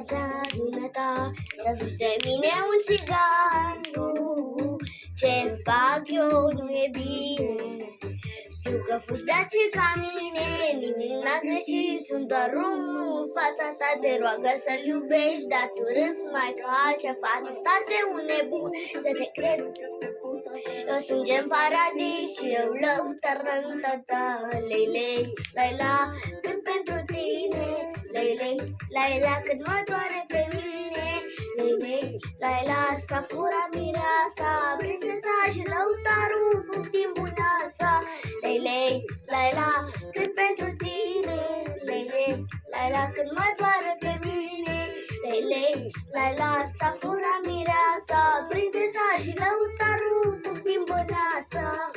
ta, dumneata, să fugi de mine un țigan. Ce fac eu nu e bine, știu că fugi de aici ca mine. Nimic n-a greșit, sunt doar unul în fața ta. Te roagă să-l iubești, dar tu râzi mai ca altcea. Fata stase un nebun, să te cred. Eu sunt gen paradis și eu lăutar în tata. Lei, la, cât pentru tine. Lei, la, cât mă doare pe mine. Lei, la, s-a furat mireasa, prințesa și lăutarul fug din buneasa. Lei, la, cât pentru tine. Lei, la, cât mă doare pe mine. Lei, la, s-a furat mireasa, prințesa și lăutarul fug din buneasa.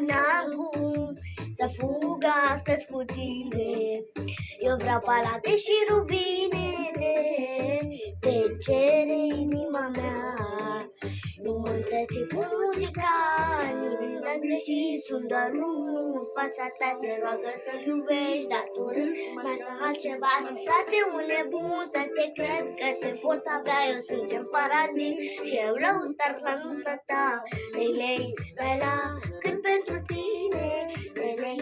N-am cum să fug astăzi cu tine, eu vreau palate și rubine. Te cere inima mea, nu mă întreți cu muzica. Nimic n-a greșit, sunt doar unul în fața ta. Te roagă să-l iubești, dar tu râzi mai ca altceva. Să stase un nebun, să te cred că te pot avea. Eu sunt gen paradis și eu lăutar la nunta ta. Lei, la, cât pentru tine. Lei,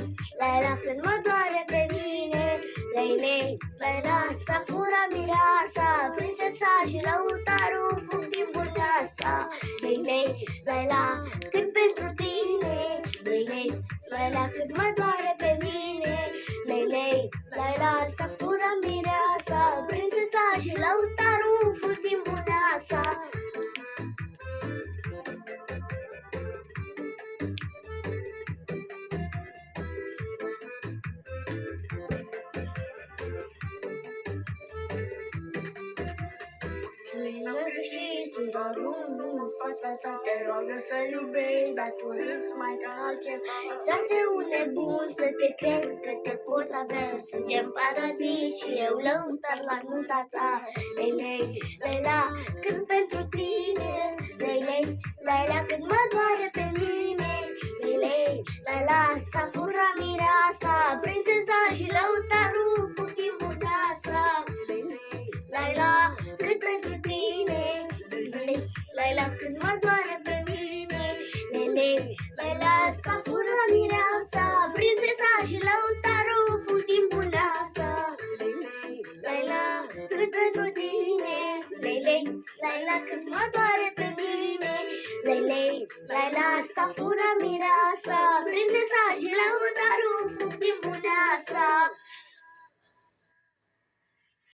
la, când mă doare pe mine. Lei, la, s-a furat mireasa, prințesa și lăutarul fug din buneasa. Lei, la, cât pentru tine. Lei, la, cât mă doare pe mine. Lei, la, s-a furat mireasa, prințesa și lăutarul fug din buneasa. Și sunt doar unul în fața ta. Te roagă să-l iubești, dar tu râzi mai ca altceva. Stase un nebun, să te cred că te pot avea. Eu sunt gen paradis și eu lăutar la nunta ta. Lei, la, cât pentru tine. Lei, la, cât mă doare pe mine. Lei, la, s-a furat mireasa, prințesa și lăutarul fug din buneasa. Lei, la, cât pentru tine. Lei, cât mă doare pe mine. Lei, la, s-a furat mireasa, prințesa și lăutarul fug din buneasa. Lei, la, cât pentru tine. Lei, la, cât mă doare pe mine. Lei, la, s-a furat mireasa, prințesa și lăutarul fug din buneasa.